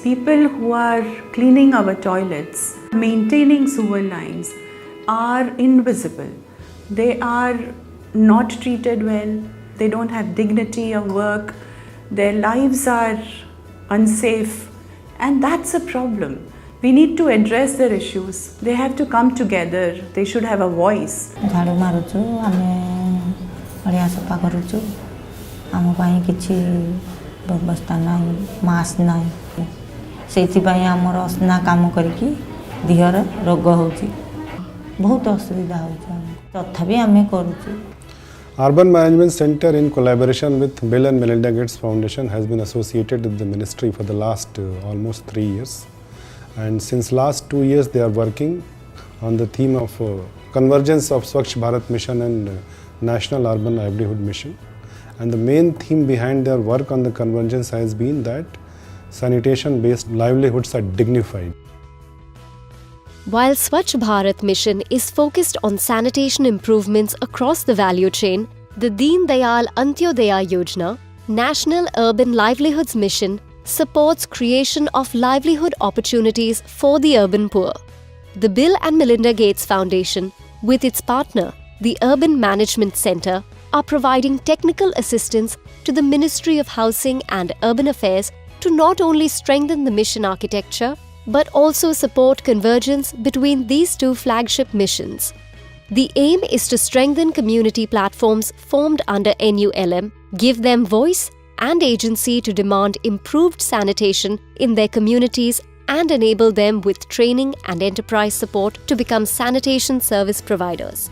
People who are cleaning our toilets, maintaining sewer lines are invisible. They are not treated well, they don't have dignity of work, their lives are unsafe, and that's a problem. We need to address their issues. They have to come together, they should have a voice. झाड़ू मारुचु आमे बढ़िया सफा करूचु आम पाई किछि व्यवस्था नाही mask नाही सेति पाई हमर असना काम करिकि देहर रोग होउची बहुत असुविधा होउची तथापि आमे करूचु. Urban Management Center, in collaboration with Bill and Melinda Gates Foundation, has been associated with the ministry for the last almost 3 years. And since last 2 years, they are working on the theme of convergence of Swachh Bharat mission and National Urban Livelihood mission. And the main theme behind their work on the convergence has been that sanitation-based livelihoods are dignified. While Swachh Bharat mission is focused on sanitation improvements across the value chain, the Deen Dayal Antyodaya Yojana, National Urban Livelihoods mission, supports creation of livelihood opportunities for the urban poor. The Bill and Melinda Gates Foundation, with its partner, the Urban Management Center, are providing technical assistance to the Ministry of Housing and Urban Affairs to not only strengthen the mission architecture, but also support convergence between these two flagship missions. The aim is to strengthen community platforms formed under NULM, give them voice and agency to demand improved sanitation in their communities and enable them with training and enterprise support to become sanitation service providers.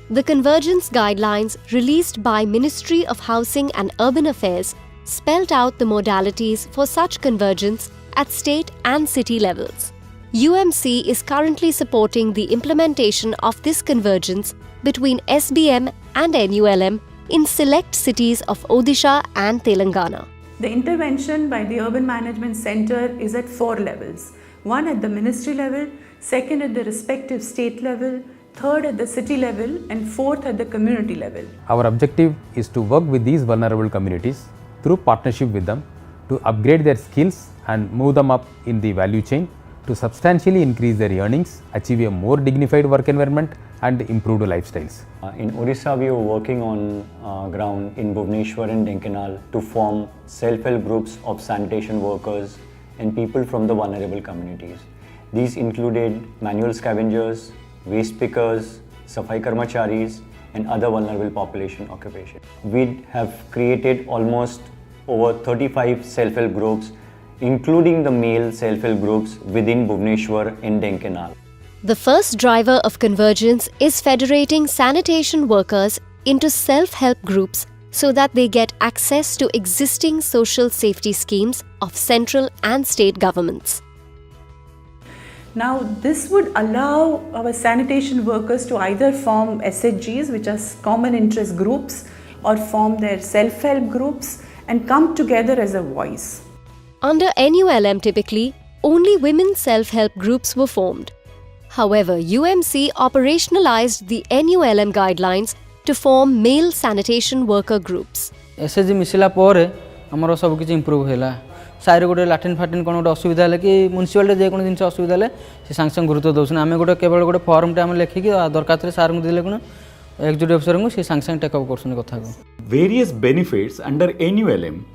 The Convergence Guidelines released by Ministry of Housing and Urban Affairs spelled out the modalities for such convergence at state and city levels. UMC is currently supporting the implementation of this convergence between SBM and NULM in select cities of Odisha and Telangana. The intervention by the Urban Management Center is at 4 levels. One at the ministry level, second at the respective state level, third at the city level, and fourth at the community level. Our objective is to work with these vulnerable communities through partnership with them to upgrade their skills and move them up in the value chain to substantially increase their earnings, achieve a more dignified work environment and improved lifestyles. In Odisha, we are working on ground in Bhubaneswar and Dhenkanal to form self-help groups of sanitation workers and people from the vulnerable communities. These included manual scavengers, waste pickers, safai karmacharis and other vulnerable population occupations. We have created almost over 35 self-help groups, including the male self-help groups within Bhubaneswar and Dhenkanal. The first driver of convergence is federating sanitation workers into self-help groups so that they get access to existing social safety schemes of central and state governments. Now, this would allow our sanitation workers to either form SHGs, which are common interest groups, or form their self-help groups and come together as a voice. Under NULM typically, only women self-help groups were formed. However, UMC operationalized the NULM guidelines to form male sanitation worker groups. SHG मिसिला परे हमरो सब किछ improve हैला साइर गोटे Latin फाटिन कोन गोटे असुविधा ले कि म्युनिसिपालिटी जे कोन जिंस असुविधा ले से सांगसंग गुरुत्व दोसन आमे गोटे केवल गोटे फॉर्म टे हम लेखि कि दरखास्त रे सार को दिले कोन एक्जीक्यूटिव अफसर को से सांगसंग टेक अप करसन कथा को. Various benefits under NULM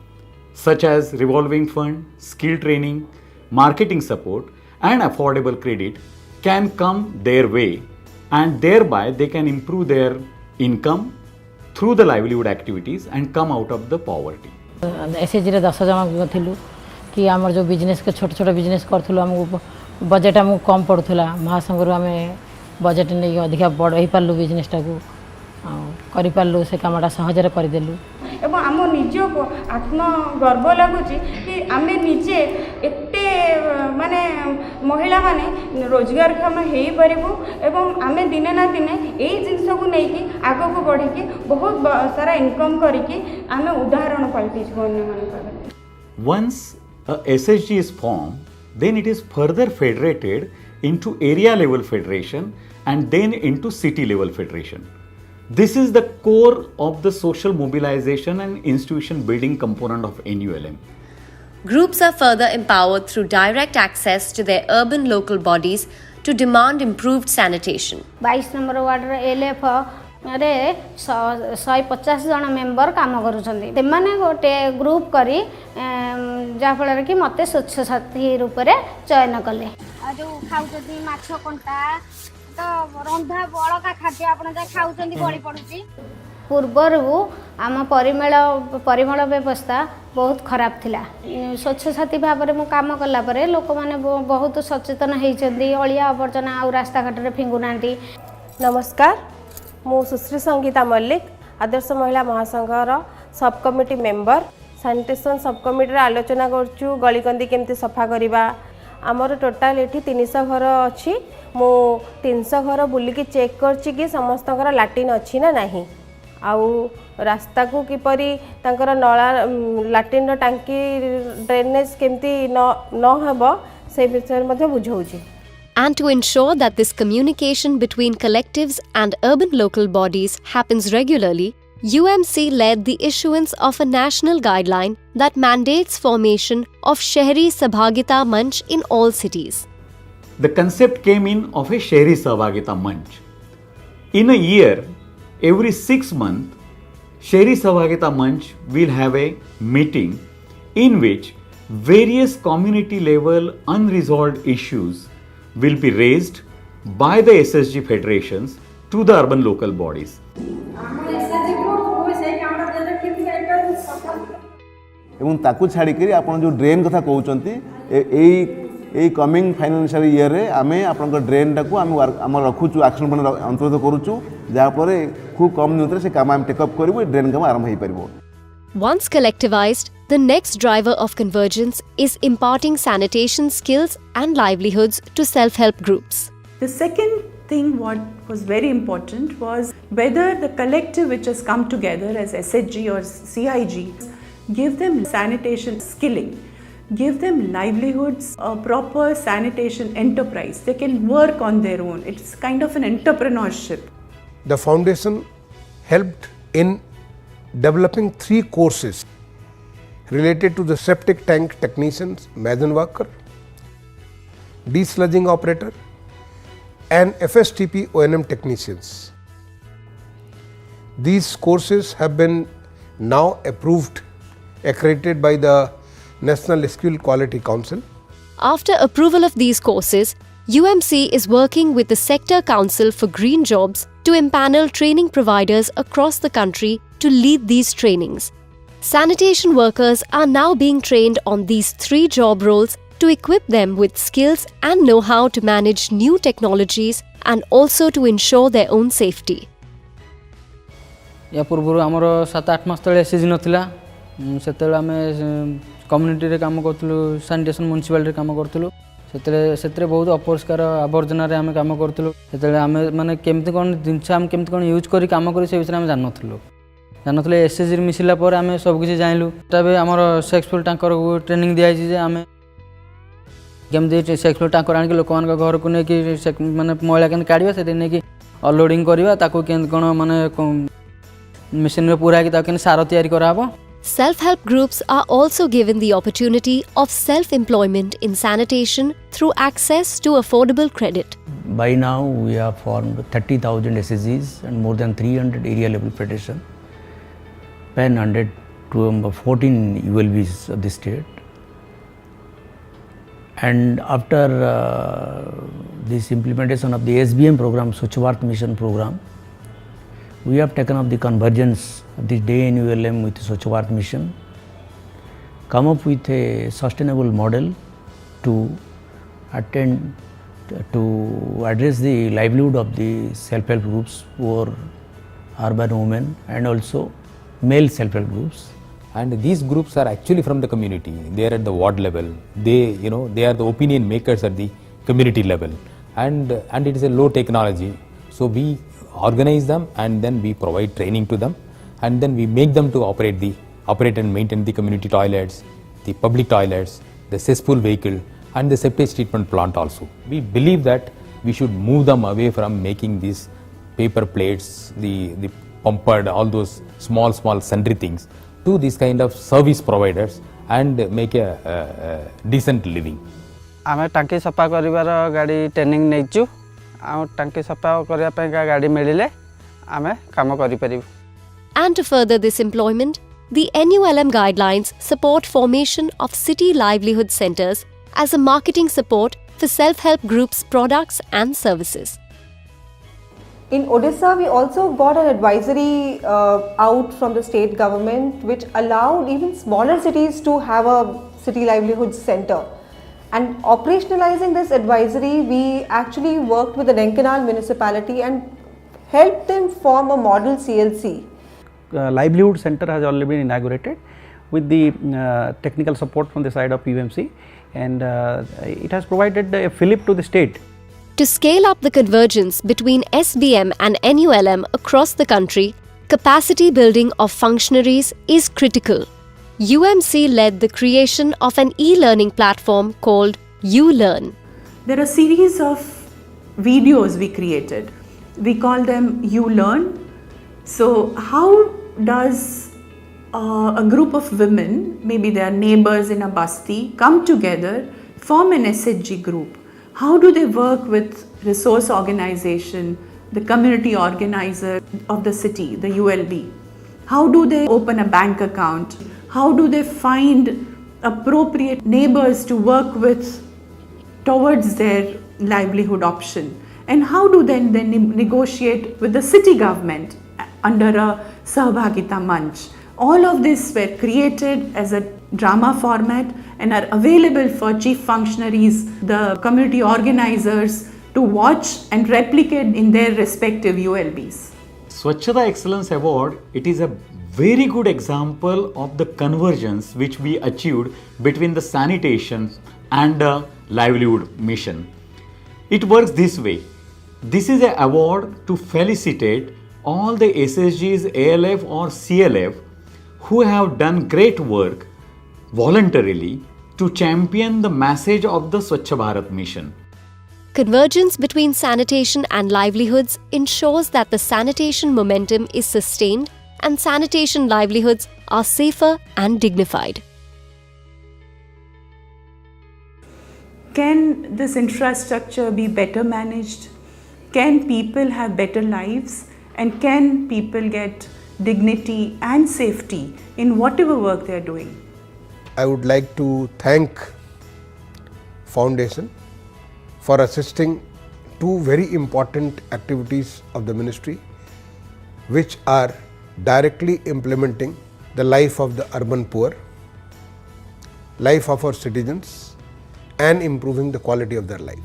such as revolving fund, skill training, marketing support and affordable credit can come their way and thereby they can improve their income through the livelihood activities and come out of the poverty. SHG रे 10 जमा थिलु कि हमर जो business के छोट छोट business करथलु हम budget हम कम पड़थला महासंघ आम बजेट नहीं अधिक बड़ हो पार्लु बिजनेसटा को करि पार्लु से कामटा सहजरे करदेलु एवं आम निज को आत्मगर्व लगुच कि आम निजे एते माने महिला माने रोजगारक्षम हो पारू एवं आम दिने ना दिने यही जिनस को लेकिन आग को बढ़ी की बहुत सारा इनकम करके आम उदाहरण पलटिछु अन्य मान. Once a SHG is formed, then it is further federated into area level federation and then into city level federation. This is the core of the social mobilization and institution building component of NULM. Groups are further empowered through direct access to their urban local bodies to demand improved sanitation. 22 number ward LF रे 150 जन member काम करूछन्ती तेमाने गोटे group करी जा फल कि मते स्वच्छ साथी रूप रे चयन कले जो खाउछन्ती माछ कंटा तो रंधा बळका खाद्य आपण जा खाउछन्ती बळी पडुची पूर्वरु आम परिमल व्यवस्था बहुत खराब थिला स्वच्छ साथी भाव में काम कला परे लोक माने बहुत सचेतन होती अलिया आवर्जना आ रास्ता घाट रे फिंगु नांटी। नमस्कार मु सुश्री संगीता मल्लिक आदर्श महिला महासंघर सब कमिटी मेंबर सैनिटेशन सब कमिटी आलोचना करछु गलीकंदी केमती सफा करबा आमर टोटाल एठी 300 घर अछि मु 300 घर बुलिकी चेक करछि कि समस्त लैट्रिन अछि ना नाही आउ रास्ता को किपरि तांकर नला लैट्रिन टांकी ड्रेनेज केमती न हेबो से विषय मध्ये बुझौछि। And to ensure that this communication between collectives and urban local bodies happens regularly, UMC led the issuance of a national guideline that mandates formation of Shehri Sabhagita Manch in all cities. The concept came in of a Shehri Sabhagita Manch. In a year, every 6 months, Shehri Sabhagita Manch will have a meeting in which various community level unresolved issues will be raised by the SSG federations to the urban local bodies. एवं ताकू छाड़ी करी आपण जो drain कथा कहउचंती ए coming financial year रे आमे आपण ड्रेन टाकू आम रखुचु एक्शन प्लान अंतर्गत करूचु जा पर खूब कम नियंत्रण से काम आम टेकअप करबो ड्रेन काम आरंभ होई परबो। Once collectivized, the next driver of convergence is imparting sanitation skills and livelihoods to self-help groups. The second thing what was very important was whether the collective which has come together as SHG or CIG give them sanitation skilling, give them livelihoods, a proper sanitation enterprise. They can work on their own. It's kind of an entrepreneurship. The foundation helped in developing 3 courses related to the septic tank technicians, mason worker, desludging operator and FSTP O&M technicians. These courses have been now approved, accredited by the National Skill Quality Council. After approval of these courses, UMC is working with the Sector Council for Green Jobs to empanel training providers across the country to lead these trainings. Sanitation workers are now being trained on these 3 job roles to equip them with skills and know-how to manage new technologies and also to ensure their own safety. या पूर्व आमर 7-8 मास तले SSG नथिला सेतेले आमे community रे काम करथलु sanitation municipality काम करथलु सेतरे बहुत अपरिष्कार आवर्जना रे आमे काम करथलु सेतेले आमे माने केमति कोन जिंस आमे केमति कोन यूज करी काम करी से विषय आमे जानथलु एसएसजी मिसिला पर आमे सब किछि जानलु तबे हमर सेक्सफुल टैंकर को ट्रेनिंग दिया जे आमे केमति सेक्सफुल टैंकर आन के लोक मान घर को ने कि माने मैला केन काढिबा से ने कि अनलोडिंग करबा ताको केन कोन माने मशीन रे पूरा कि ताको केन सारो तयारी कराबो। Self-help groups are also given the opportunity of self-employment in sanitation through access to affordable credit. By now, we have formed 30,000 SSGs and more than 300 area level federation, 100 to 14 ULBs of the state. And after this implementation of the SBM program, Swacch mission program, we have taken up the convergence of this day NULM with Swacch mission, come up with a sustainable model to address the livelihood of the self-help groups or urban women and also male self-help groups. And these groups are actually from the community. They are at the ward level. They are the opinion makers at the community level, and it is a low technology. So we organize them and then we provide training to them, and then we make them to operate and maintain the community toilets, the public toilets, the cesspool vehicle, and the septic treatment plant also. We believe that we should move them away from making these paper plates, the pumpered, all those small sundry things, to these kind of service providers, and make a decent living. आम टांकी सफा कर गाड़ी training नहीं टांकी सफा करने गाड़ी मिले आम काम कर। And to further this employment, the NULM guidelines support formation of city livelihood centers as a marketing support for self-help groups' products and services. In Odisha, we also got an advisory out from the state government which allowed even smaller cities to have a city livelihood center. And operationalizing this advisory, we actually worked with the Denkanal municipality and helped them form a model CLC. Livelihood Center has already been inaugurated with the technical support from the side of UMC, and it has provided a fillip to the state. To scale up the convergence between SBM and NULM across the country, capacity building of functionaries is critical. UMC led the creation of an e-learning platform called ULearn. There are a series of videos we created. We call them ULearn. So how does a group of women, maybe they are neighbors in a basti, come together, form an SHG group? How do they work with resource organization, the community organizer of the city, the ULB? How do they open a bank account? How do they find appropriate neighbors to work with towards their livelihood option? And how do they then negotiate with the city government under a Sahbhagita Manch? All of this were created as a drama format and are available for chief functionaries, the community organizers to watch and replicate in their respective ULBs. Swachhata Excellence Award, it is a very good example of the convergence which we achieved between the sanitation and the livelihood mission. It works this way. This is an award to felicitate all the SSGs, ALF or CLF who have done great work voluntarily to champion the message of the Swachh Bharat mission. Convergence between sanitation and livelihoods ensures that the sanitation momentum is sustained and sanitation livelihoods are safer and dignified. Can this infrastructure be better managed? Can people have better lives? And can people get dignity and safety in whatever work they are doing? I would like to thank Foundation for assisting two very important activities of the ministry, which are directly implementing the life of the urban poor, life of our citizens, and improving the quality of their life.